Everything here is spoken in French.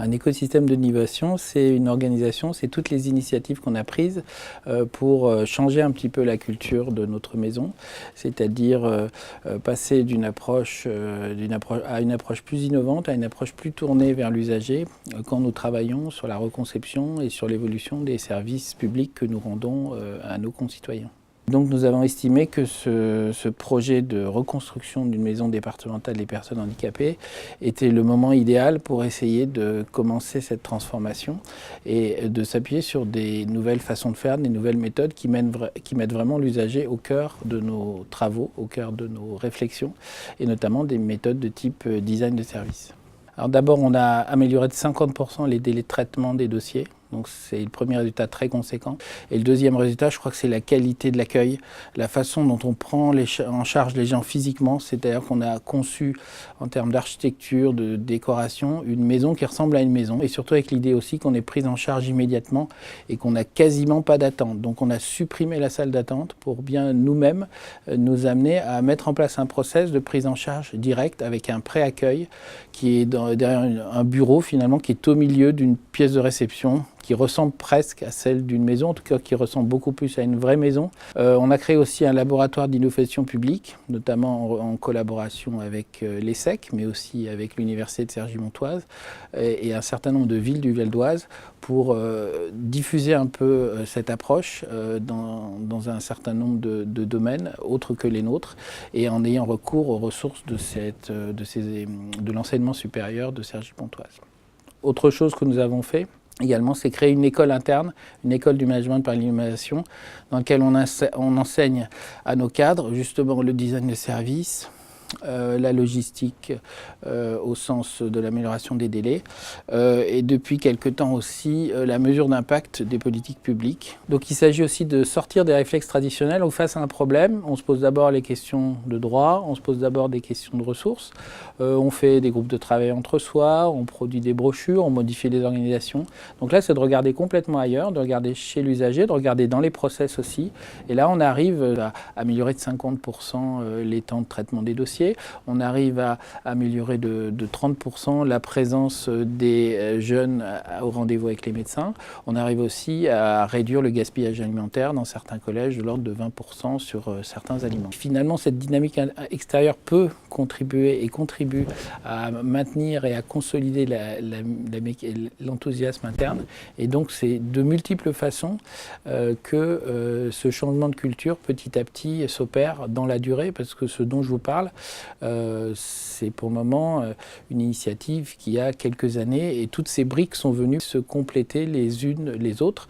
Un écosystème d'innovation, c'est une organisation, c'est toutes les initiatives qu'on a prises pour changer un petit peu la culture de notre maison, c'est-à-dire passer d'une approche à une approche plus innovante, à une approche plus tournée vers l'usager quand nous travaillons sur la reconception et sur l'évolution des services publics que nous rendons à nos concitoyens. Donc nous avons estimé que ce projet de reconstruction d'une maison départementale des personnes handicapées était le moment idéal pour essayer de commencer cette transformation et de s'appuyer sur des nouvelles façons de faire, des nouvelles méthodes qui mettent vraiment l'usager au cœur de nos travaux, au cœur de nos réflexions et notamment des méthodes de type design de service. Alors d'abord, on a amélioré de 50% les délais de traitement des dossiers. Donc c'est le premier résultat très conséquent. Et le deuxième résultat, je crois que c'est la qualité de l'accueil, la façon dont on prend en charge les gens physiquement, c'est-à-dire qu'on a conçu en termes d'architecture, de décoration, une maison qui ressemble à une maison. Et surtout avec l'idée aussi qu'on est pris en charge immédiatement et qu'on n'a quasiment pas d'attente. Donc on a supprimé la salle d'attente pour bien nous-mêmes nous amener à mettre en place un process de prise en charge directe avec un pré-accueil qui est derrière un bureau finalement qui est au milieu d'une pièce de réception qui ressemble presque à celle d'une maison, en tout cas qui ressemble beaucoup plus à une vraie maison. On a créé aussi un laboratoire d'innovation publique, notamment en collaboration avec l'ESSEC, mais aussi avec l'Université de Cergy-Pontoise et un certain nombre de villes du Val d'Oise pour diffuser un peu cette approche dans un certain nombre de domaines autres que les nôtres et en ayant recours aux ressources de l'enseignement supérieur de Cergy-Pontoise. Autre chose que nous avons fait, également, c'est créer une école interne, une école du management par l'innovation, dans laquelle on enseigne à nos cadres justement le design de service, la logistique au sens de l'amélioration des délais et depuis quelque temps aussi la mesure d'impact des politiques publiques. Donc il s'agit aussi de sortir des réflexes traditionnels où face à un problème, on se pose d'abord les questions de droit, on se pose d'abord des questions de ressources, on fait des groupes de travail entre soi, on produit des brochures, on modifie les organisations. Donc là c'est de regarder complètement ailleurs, de regarder chez l'usager, de regarder dans les process aussi et là on arrive à améliorer de 50% les temps de traitement des dossiers. On arrive à améliorer de 30% la présence des jeunes au rendez-vous avec les médecins. On arrive aussi à réduire le gaspillage alimentaire dans certains collèges de l'ordre de 20% sur certains aliments. Finalement, cette dynamique extérieure peut contribuer et contribue à maintenir et à consolider l'enthousiasme interne. Et donc, c'est de multiples façons que ce changement de culture, petit à petit, s'opère dans la durée, parce que ce dont je vous parle, c'est pour le moment une initiative qui a quelques années et toutes ces briques sont venues se compléter les unes les autres.